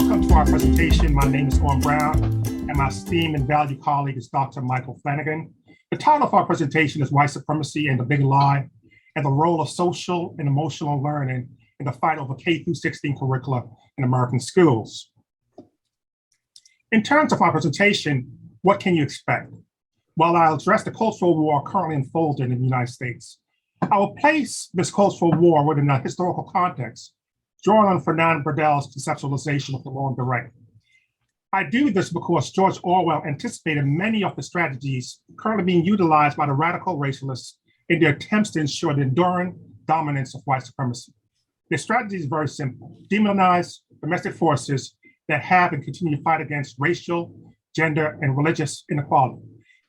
Welcome to our presentation. My name is Owen M, and my esteemed and valued colleague is Dr. Michael Flanigan. The title of our presentation is White Supremacy and the Big Lie, and the role of social and emotional learning in the fight over K through 16 curricula in American schools. In terms of our presentation, what can you expect? While I'll address the cultural war currently unfolding in the United States, I will place this cultural war within a historical context, drawing on Fernand Braudel's conceptualization of the law and direct. I do this because George Orwell anticipated many of the strategies currently being utilized by the radical racialists in their attempts to ensure the enduring dominance of white supremacy. The strategy is very simple: demonize domestic forces that have and continue to fight against racial, gender, and religious inequality.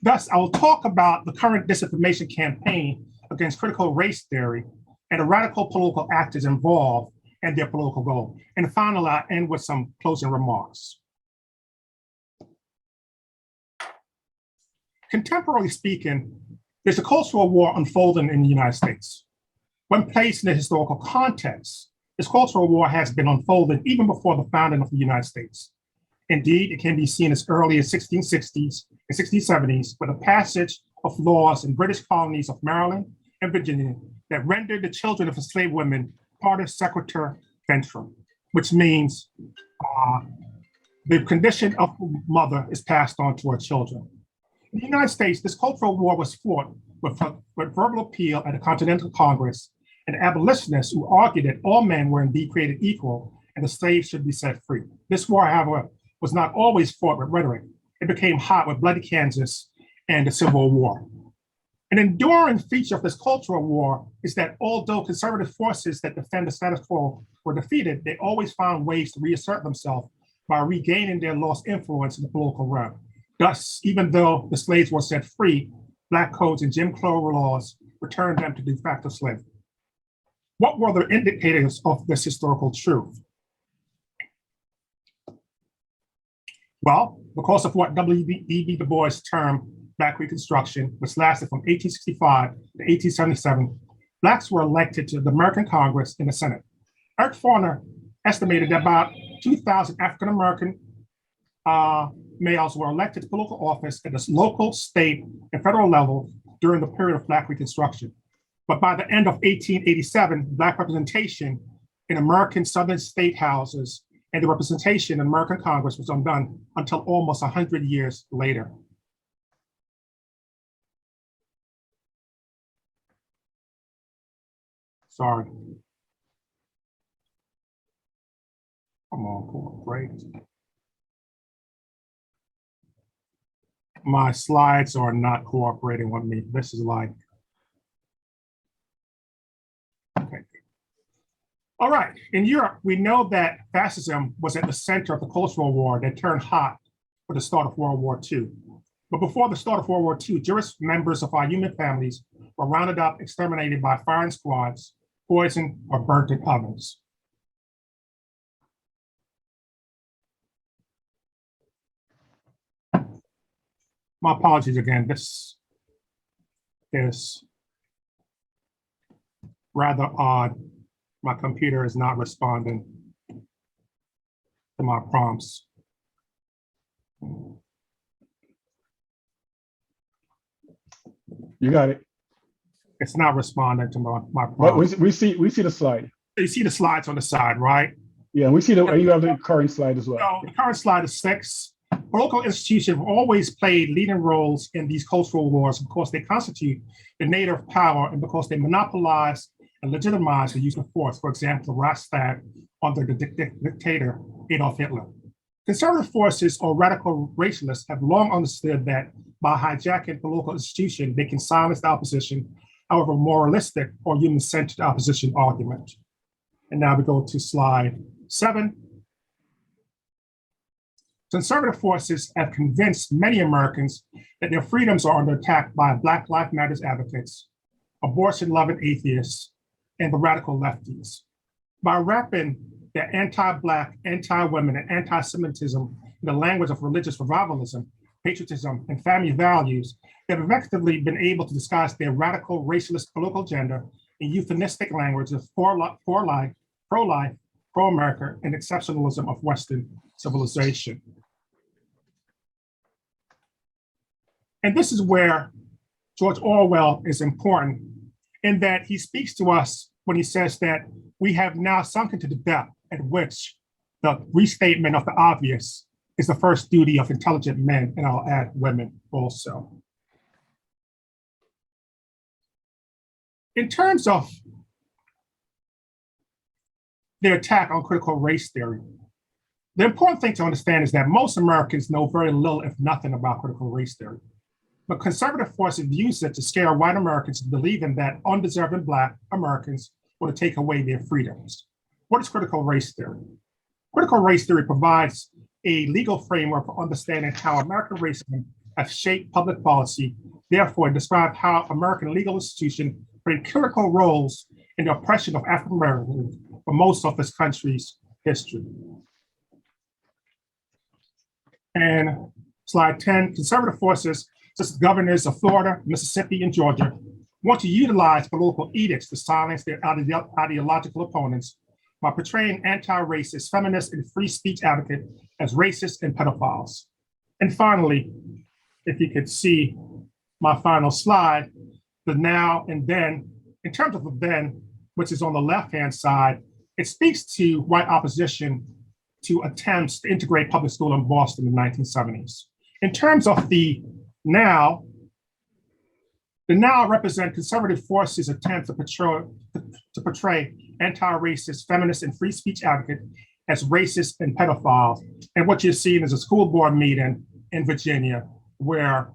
Thus, I will talk about the current disinformation campaign against critical race theory and the radical political actors involved and their political goal. And finally, I'll end with some closing remarks. Contemporarily speaking, there's a cultural war unfolding in the United States. When placed in a historical context, this cultural war has been unfolding even before the founding of the United States. Indeed, it can be seen as early as 1660s and 1670s with the passage of laws in British colonies of Maryland and Virginia that rendered the children of enslaved women part of sequitur ventrum, which means the condition of the mother is passed on to her children. In the United States, this cultural war was fought with verbal appeal at the Continental Congress and abolitionists who argued that all men were indeed created equal and the slaves should be set free. This war, however, was not always fought with rhetoric. It became hot with Bloody Kansas and the Civil War. An enduring feature of this cultural war is that although conservative forces that defend the status quo were defeated, they always found ways to reassert themselves by regaining their lost influence in the political realm. Thus, even though the slaves were set free, Black codes and Jim Crow laws returned them to de facto slavery. What were the indicators of this historical truth? Well, because of what W.E.B. Du Bois termed Black Reconstruction, which lasted from 1865 to 1877, Blacks were elected to the American Congress and the Senate. Eric Foner estimated that about 2,000 African-American males were elected to political office at the local, state, and federal level during the period of Black Reconstruction. But by the end of 1887, Black representation in American Southern state houses and the representation in American Congress was undone until almost 100 years later. Sorry. Come on, great. My slides are not cooperating with me. This is like, okay. All right, in Europe, we know that fascism was at the center of the cultural war that turned hot with the start of World War II. But before the start of World War II, Jewish members of our human families were rounded up, exterminated by firing squads, poisoned, or burnt in ovens. My apologies again. This is rather odd. My computer is not responding to my prompts. You got it. It's not responding to my prompts. But we see the slide. You see the slides on the side, right? Yeah, we see you have the current slide as well. So the current slide is 6. Political institutions have always played leading roles in these cultural wars because they constitute the nadir of power and because they monopolize and legitimize the use of force. For example, the Reichstag under the dictator Adolf Hitler. Conservative forces or radical racialists have long understood that by hijacking political institutions, they can silence the opposition, however moralistic or human-centered opposition argument. And now we go to slide 7. Conservative forces have convinced many Americans that their freedoms are under attack by Black Lives Matter advocates, abortion-loving atheists, and the radical lefties. By wrapping their anti-Black, anti-women, and anti-Semitism in the language of religious revivalism, patriotism, and family values, they've effectively been able to disguise their radical racialist political agenda in euphemistic language of pro-life, pro-America, and exceptionalism of Western civilization. And this is where George Orwell is important, in that he speaks to us when he says that we have now sunk into the depth at which the restatement of the obvious is the first duty of intelligent men, and I'll add women also. In terms of their attack on critical race theory, the important thing to understand is that most Americans know very little, if nothing, about critical race theory. But conservative forces use it to scare white Americans into believing that undeserving Black Americans want to take away their freedoms. What is critical race theory? Critical race theory provides a legal framework for understanding how American racism has shaped public policy. Therefore, it describes how American legal institutions played critical roles in the oppression of African Americans for most of this country's history. And slide 10, conservative forces such as governors of Florida, Mississippi, and Georgia want to utilize political edicts to silence their ideological opponents by portraying anti-racist, feminist, and free speech advocates as racist and pedophiles. And finally, if you could see my final slide, the now and then, in terms of the then, which is on the left-hand side, it speaks to white opposition to attempts to integrate public school in Boston in the 1970s. In terms of the now represent conservative forces' attempt to portray anti-racist, feminist, and free speech advocates as racist and pedophiles. And what you're seeing is a school board meeting in Virginia where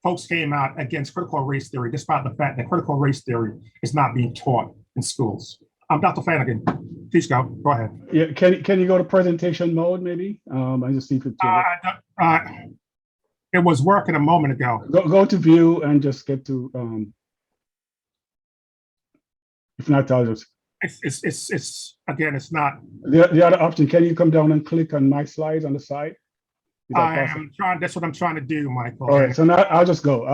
folks came out against critical race theory, despite the fact that critical race theory is not being taught in schools. Dr. Flanigan, please go ahead. Yeah, can you go to presentation mode maybe? I just see if it was working a moment ago. Go to view and just get to, if not, I'll just. It's again, it's not. The other option, can you come down and click on my slides on the side? That's what I'm trying to do, Michael. All right, so now I'll just go.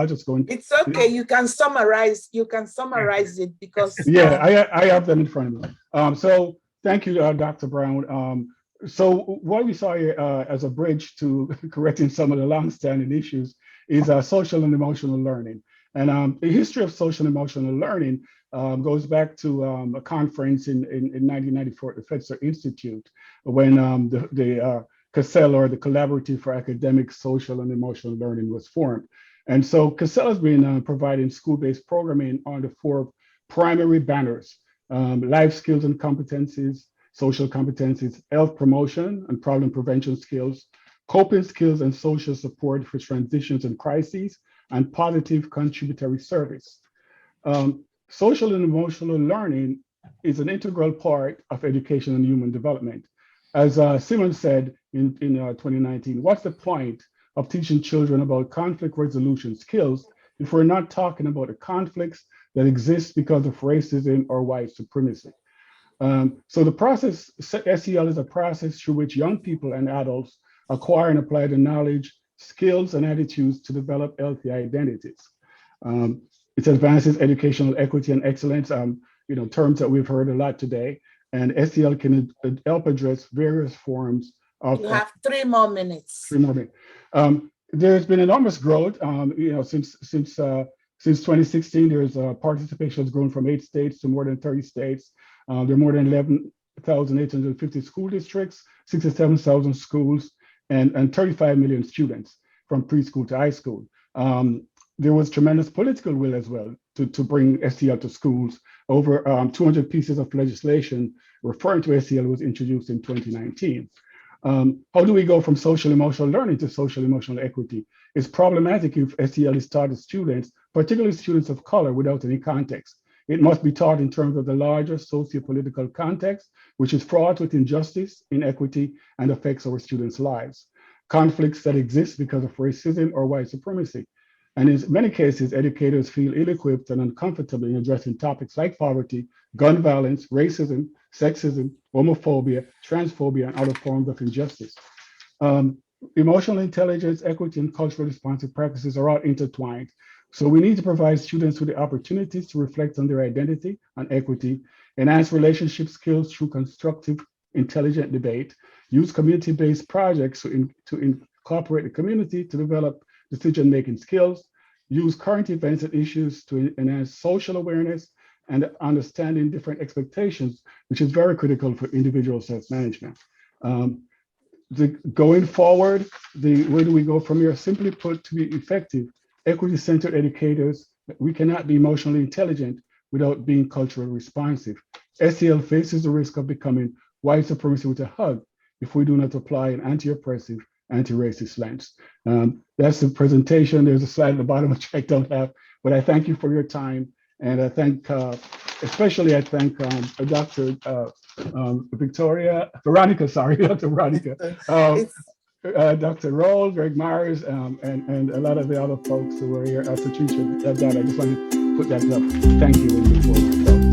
It's okay, you can summarize it because. Yeah, I have them in front of me. So thank you, Dr. Brown. So what we saw here as a bridge to correcting some of the longstanding issues is social and emotional learning. And the history of social and emotional learning goes back to a conference in 1994 at the Fetzer Institute when the CASEL, or the Collaborative for Academic, Social, and Emotional Learning, was formed. And so CASEL has been providing school-based programming on the 4 primary banners: life skills and competencies, social competencies, health promotion and problem prevention skills, coping skills and social support for transitions and crises, and positive contributory service. Social and emotional learning is an integral part of education and human development. As Simon said in 2019, what's the point of teaching children about conflict resolution skills if we're not talking about the conflicts that exist because of racism or white supremacy? So the process, SEL is a process through which young people and adults acquire and apply the knowledge, skills, and attitudes to develop healthy identities. It advances educational equity and excellence, terms that we've heard a lot today. And SEL can help address various forms of— You have 3 more minutes. 3 more minutes. There's been enormous growth, since 2016. There's participation has grown from 8 states to more than 30 states. There are more than 11,850 school districts, 67,000 schools, and 35 million students from preschool to high school. There was tremendous political will as well to bring SEL to schools. Over 200 pieces of legislation referring to SEL was introduced in 2019. How do we go from social emotional learning to social emotional equity? It's problematic if SEL is taught to students, particularly students of color, without any context. It must be taught in terms of the larger socio-political context, which is fraught with injustice, inequity, and affects our students' lives. Conflicts that exist because of racism or white supremacy. And in many cases, educators feel ill-equipped and uncomfortable in addressing topics like poverty, gun violence, racism, sexism, homophobia, transphobia, and other forms of injustice. Emotional intelligence, equity, and culturally responsive practices are all intertwined. So we need to provide students with the opportunities to reflect on their identity and equity enhance relationship skills through constructive, intelligent debate, use community-based projects to incorporate the community to develop decision-making skills, use current events and issues to enhance social awareness and understanding different expectations, which is very critical for individual self-management. Going forward, where do we go from here? Simply put, to be effective, equity-centered educators, we cannot be emotionally intelligent without being culturally responsive. SEL faces the risk of becoming white supremacy with a hug if we do not apply an anti-oppressive, anti-racist lens. That's the presentation. There's a slide at the bottom which I don't have, but I thank you for your time. And I thank, especially I thank Dr. Veronica, Dr. Roll, Greg Myers, and a lot of the other folks who were here. Patricia, I just want to put that up. Thank you.